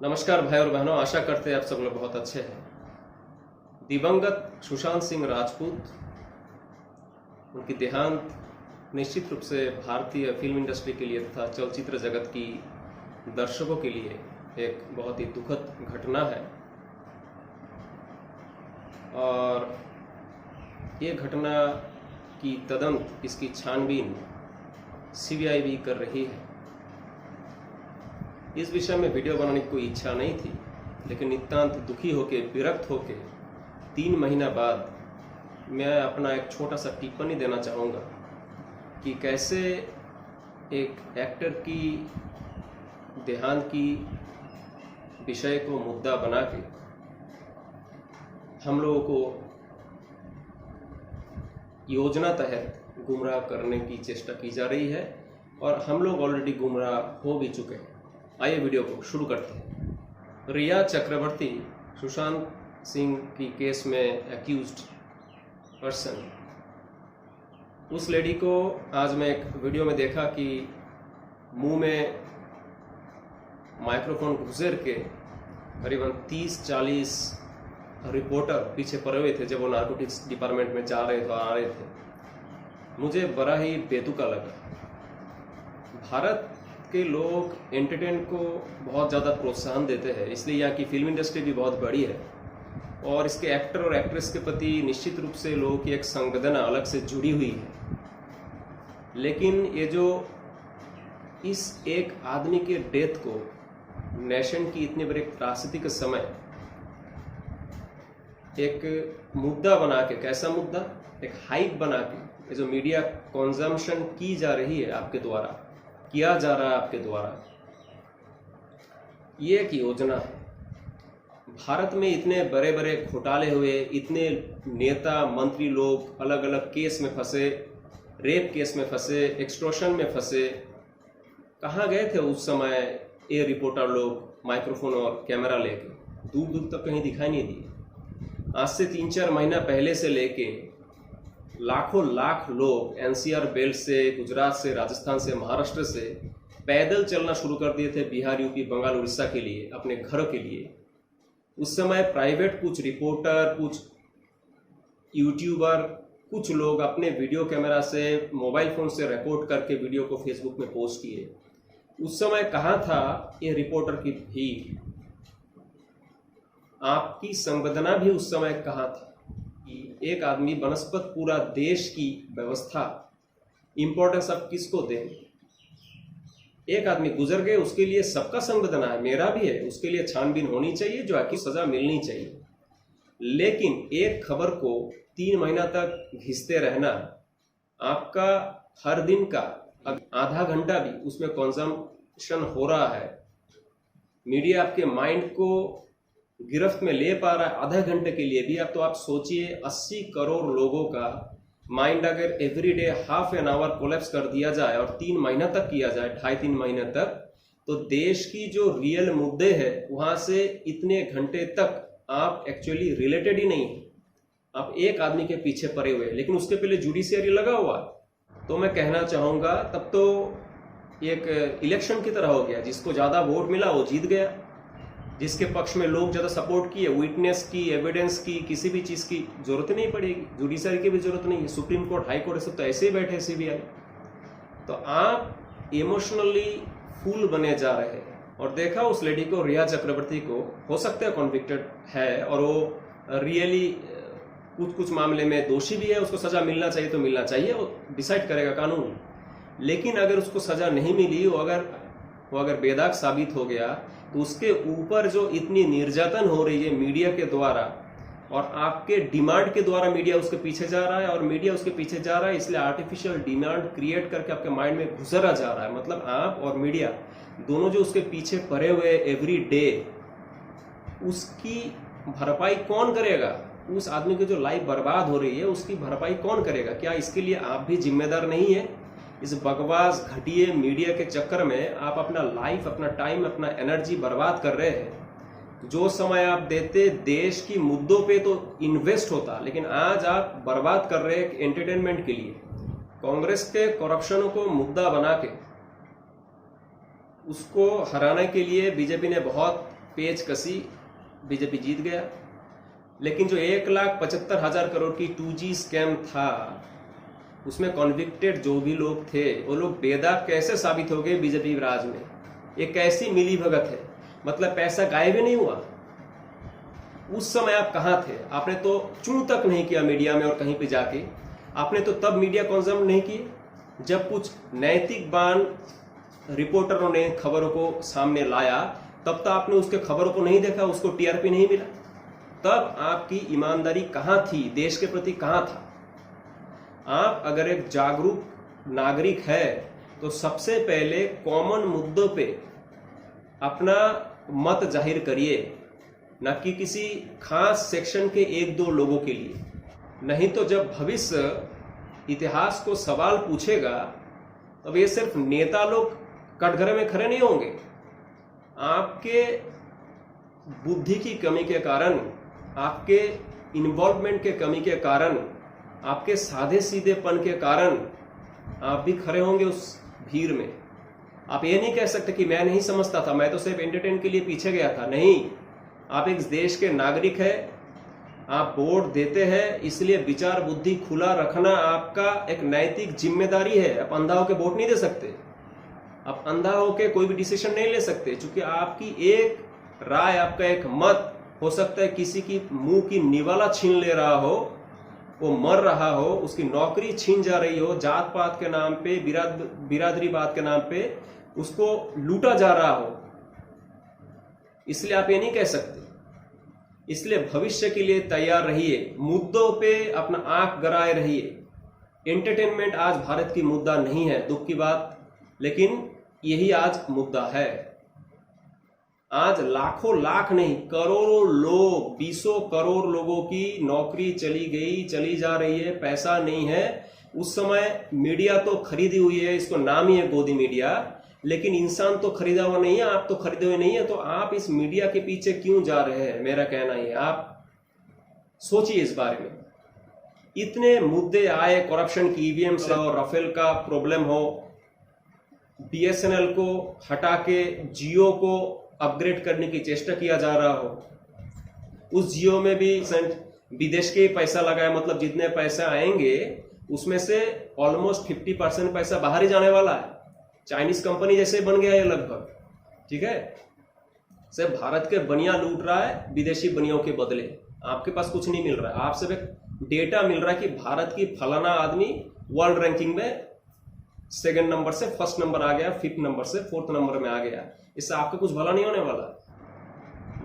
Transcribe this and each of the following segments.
नमस्कार भाई और बहनों, आशा करते हैं आप सब लोग बहुत अच्छे हैं। दिवंगत सुशांत सिंह राजपूत, उनकी देहांत निश्चित रूप से भारतीय फिल्म इंडस्ट्री के लिए तथा चलचित्र जगत की दर्शकों के लिए एक बहुत ही दुखद घटना है। और ये घटना की तदंत इसकी छानबीन सीबीआई भी कर रही है। इस विषय में वीडियो बनाने की कोई इच्छा नहीं थी, लेकिन नितांत दुखी होके, विरक्त होके 3 महीना बाद मैं अपना एक छोटा सा टिप्पणी देना चाहूँगा कि कैसे एक एक्टर की देहांत की विषय को मुद्दा बना के हम लोगों को योजना तहत गुमराह करने की चेष्टा की जा रही है और हम लोग ऑलरेडी गुमराह हो भी चुके हैं। आइए वीडियो को शुरू करते हैं। रिया चक्रवर्ती, सुशांत सिंह की केस में एक्यूज्ड पर्सन, उस लेडी को आज मैं एक वीडियो में देखा कि मुंह में माइक्रोफोन घुसेर के करीबन 30-40 रिपोर्टर पीछे पड़े हुए थे जब वो नारकोटिक्स डिपार्टमेंट में जा रहे थे आ रहे थे। मुझे बड़ा ही बेतुका लगा। भारत के लोग एंटरटेनमेंट को बहुत ज़्यादा प्रोत्साहन देते हैं, इसलिए यहाँ की फिल्म इंडस्ट्री भी बहुत बड़ी है और इसके एक्टर और एक्ट्रेस के प्रति निश्चित रूप से लोगों की एक संवेदना अलग से जुड़ी हुई है। लेकिन ये जो इस एक आदमी के डेथ को नेशन की इतने बड़े त्रासदी के समय एक मुद्दा बना के, कैसा मुद्दा, एक हाइप बना के, ये जो मीडिया कंजम्पशन की जा रही है आपके द्वारा, किया जा रहा है आपके द्वारा, ये एक योजना है। भारत में इतने बड़े बड़े घोटाले हुए, इतने नेता मंत्री लोग अलग अलग केस में फंसे, रेप केस में फंसे, एक्सटॉर्शन में फंसे। कहाँ गए थे उस समय ये रिपोर्टर लोग माइक्रोफोन और कैमरा लेके? दूर दूर तक कहीं दिखाई नहीं दिए। आज से 3-4 महीना पहले से लेके लाखों लाख लोग एनसीआर बेल्ट से, गुजरात से, राजस्थान से, महाराष्ट्र से पैदल चलना शुरू कर दिए थे बिहार, यूपी, बंगाल, उड़ीसा के लिए, अपने घर के लिए। उस समय प्राइवेट कुछ रिपोर्टर, कुछ यूट्यूबर, कुछ लोग अपने वीडियो कैमरा से, मोबाइल फोन से रिकॉर्ड करके वीडियो को फेसबुक में पोस्ट किए। उस समय कहाँ था ये रिपोर्टर की भीड़? आपकी संवेदना भी उस समय कहाँ थी? एक आदमी बनस्पत पूरा देश की व्यवस्था, इंपॉर्टेंस आप किसको दें? एक आदमी गुजर गए, उसके लिए सबका संवेदना है, मेरा भी है, उसके लिए छानबीन होनी चाहिए, जो आपकी सजा मिलनी चाहिए। लेकिन एक खबर को 3 महीना तक घिसते रहना, आपका हर दिन का आधा घंटा भी उसमें कंजम्पशन हो रहा है, मीडिया आपके माइंड को गिरफ्त में ले पा रहा है आधा घंटे के लिए भी। अब तो आप सोचिए 80 करोड़ लोगों का माइंड अगर every day half an hour collapse कर दिया जाए और 3 महीना तक किया जाए, 2.5-3 महीने तक, तो देश की जो रियल मुद्दे हैं वहां से इतने घंटे तक आप एक्चुअली रिलेटेड ही नहीं है। आप एक आदमी के पीछे पड़े हुए, लेकिन उसके पहले जुडिशियरी लगा हुआ। तो मैं कहना चाहूंगा तब तो एक इलेक्शन की तरह हो गया, जिसको ज्यादा वोट मिला वो जीत गया, जिसके पक्ष में लोग ज्यादा सपोर्ट किए, विटनेस की, एविडेंस की, किसी भी चीज की जरूरत नहीं पड़ेगी, जुडिशरी की भी जरूरत नहीं है। सुप्रीम कोर्ट, हाई कोर्ट सब तो ऐसे ही बैठे सीबीआई। तो आप इमोशनली फूल बने जा रहे हैं। और देखा उस लेडी को, रिया चक्रवर्ती को, हो सकता है कॉन्विक्टेड है और वो रियली कुछ मामले में दोषी भी है, उसको सजा मिलना चाहिए तो मिलना चाहिए, वो डिसाइड करेगा कानून। लेकिन अगर उसको सजा नहीं मिली, वो अगर बेदाग साबित हो गया, तो उसके ऊपर जो इतनी निर्यातन हो रही है मीडिया के द्वारा और आपके डिमांड के द्वारा, मीडिया उसके पीछे जा रहा है और मीडिया उसके पीछे जा रहा है, इसलिए आर्टिफिशियल डिमांड क्रिएट करके आपके माइंड में घुसरा जा रहा है। मतलब आप और मीडिया दोनों जो उसके पीछे पड़े हुए एवरी डे, उसकी भरपाई कौन करेगा? उस आदमी की जो लाइफ बर्बाद हो रही है उसकी भरपाई कौन करेगा? क्या इसके लिए आप भी जिम्मेदार नहीं है? इस बकवास घटिया मीडिया के चक्कर में आप अपना लाइफ, अपना टाइम, अपना एनर्जी बर्बाद कर रहे हैं। जो समय आप देते देश की मुद्दों पे तो इन्वेस्ट होता, लेकिन आज आप बर्बाद कर रहे हैं एंटरटेनमेंट के लिए। कांग्रेस के करप्शन को मुद्दा बना के उसको हराने के लिए बीजेपी ने बहुत पेच कसी, बीजेपी जीत गया। लेकिन जो 1,75,000 करोड़ की 2G स्कैम था, उसमें कॉन्विक्टेड जो भी लोग थे वो लोग बेदाग कैसे साबित हो गए बीजेपी राज में? ये कैसी मिली भगत है? मतलब पैसा गायब ही नहीं हुआ। उस समय आप कहाँ थे? आपने तो चूं तक नहीं किया मीडिया में और कहीं पे जाके। आपने तो तब मीडिया कंज्यूम नहीं किए जब कुछ नैतिकवान रिपोर्टरों ने खबरों को सामने लाया, तब तो आपने उसके खबरों को नहीं देखा, उसको टीआरपी नहीं मिला। तब आपकी ईमानदारी कहाँ थी? देश के प्रति कहाँ था? आप अगर एक जागरूक नागरिक है तो सबसे पहले कॉमन मुद्दों पे अपना मत जाहिर करिए, न कि किसी खास सेक्शन के 1-2 लोगों के लिए। नहीं तो जब भविष्य इतिहास को सवाल पूछेगा तब ये सिर्फ नेता लोग कटघरे में खड़े नहीं होंगे। आपके बुद्धि की कमी के कारण, आपके इन्वॉल्वमेंट के कमी के कारण, आपके सादे सीधेपन के कारण आप भी खड़े होंगे उस भीड़ में। आप ये नहीं कह सकते कि मैं नहीं समझता था, मैं तो सिर्फ एंटरटेन के लिए पीछे गया था। नहीं, आप एक देश के नागरिक है, आप वोट देते हैं, इसलिए विचार बुद्धि खुला रखना आपका एक नैतिक जिम्मेदारी है। आप अंधा होकर वोट नहीं दे सकते, आप अंधा होकर कोई भी डिसीजन नहीं ले सकते, क्योंकि आपकी एक राय, आपका एक मत हो सकता है किसी की मुंह की निवाला छीन ले रहा हो, वो मर रहा हो, उसकी नौकरी छीन जा रही हो, जात पात के नाम पे, बिरादरी बात के नाम पे उसको लूटा जा रहा हो। इसलिए आप ये नहीं कह सकते। इसलिए भविष्य के लिए तैयार रहिए, मुद्दों पे अपना आंख गड़ाए रहिए। एंटरटेनमेंट आज भारत की मुद्दा नहीं है, दुख की बात, लेकिन यही आज मुद्दा है। आज लाखों लाख नहीं, करोड़ों लोग, 20 करोड़ लोगों की नौकरी चली गई, चली जा रही है, पैसा नहीं है। उस समय मीडिया तो खरीदी हुई है, इसको नाम ही है गोदी मीडिया, लेकिन इंसान तो खरीदा हुआ नहीं है, आप तो खरीदे हुए नहीं है। तो आप इस मीडिया के पीछे क्यों जा रहे हैं? मेरा कहना है, आप सोचिए इस बारे में। इतने मुद्दे आए, करप्शन की, ईवीएम से और राफेल का प्रॉब्लम हो, बीएसएनएल को हटा के जियो को अपग्रेड करने की चेष्टा किया जा रहा हो, उस जियो में भी विदेश के पैसा लगाया, मतलब जितने पैसे आएंगे उसमें से ऑलमोस्ट 50% पैसा बाहर ही जाने वाला है। चाइनीज कंपनी जैसे बन गया है लगभग, ठीक है। सिर्फ भारत के बनिया लूट रहा है विदेशी बनियों के बदले। आपके पास कुछ नहीं मिल रहा है, आपसे एक डेटा मिल रहा है कि भारत की फलाना आदमी वर्ल्ड रैंकिंग में 2nd नंबर से 1st नंबर आ गया, 5th नंबर से 4th नंबर में आ गया। इससे आपका कुछ भला नहीं होने वाला।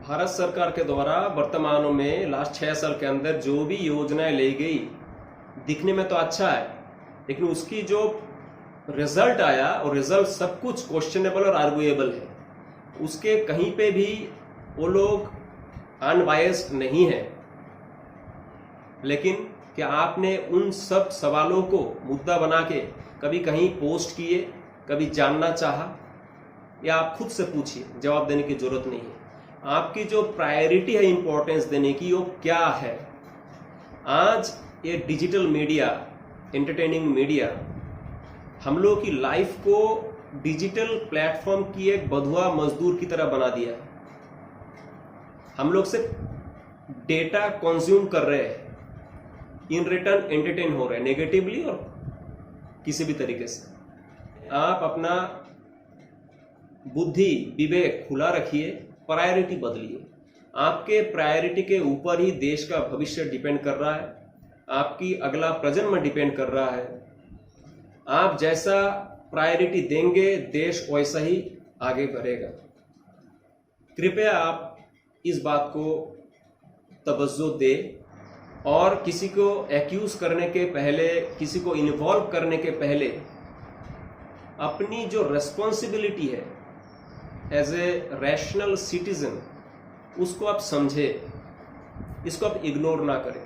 भारत सरकार के द्वारा वर्तमान में लास्ट 6 साल के अंदर जो भी योजनाएं ली गई, दिखने में तो अच्छा है, लेकिन उसकी जो रिजल्ट आया, और रिजल्ट सब कुछ क्वेश्चनेबल और आर्गुएबल है। उसके कहीं पे भी वो लोग अनबायस्ड नहीं है। लेकिन क्या आपने उन सब सवालों को मुद्दा बना के कभी कहीं पोस्ट किए, कभी जानना चाहा? या आप खुद से पूछिए, जवाब देने की जरूरत नहीं है। आपकी जो प्रायोरिटी है इंपॉर्टेंस देने की, वो क्या है? आज ये डिजिटल मीडिया, एंटरटेनिंग मीडिया हम लोग की लाइफ को डिजिटल प्लेटफॉर्म की एक बंधुआ मजदूर की तरह बना दिया है। हम लोग सिर्फ डेटा कंज्यूम कर रहे हैं, इन रिटर्न एंटरटेन हो रहे हैं, नेगेटिवली और किसी भी तरीके से। आप अपना बुद्धि विवेक खुला रखिए, प्रायोरिटी बदलिए। आपके प्रायोरिटी के ऊपर ही देश का भविष्य डिपेंड कर रहा है, आपकी अगला प्रजन्म डिपेंड कर रहा है। आप जैसा प्रायोरिटी देंगे, देश वैसा ही आगे बढ़ेगा। कृपया आप इस बात को तवज्जो दें, और किसी को एक्यूज करने के पहले, किसी को इन्वॉल्व करने के पहले अपनी जो रेस्पॉन्सिबिलिटी है एज ए रैशनल सिटीजन, उसको आप समझें, इसको आप इग्नोर ना करें।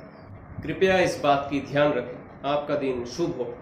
कृपया इस बात की ध्यान रखें। आपका दिन शुभ हो।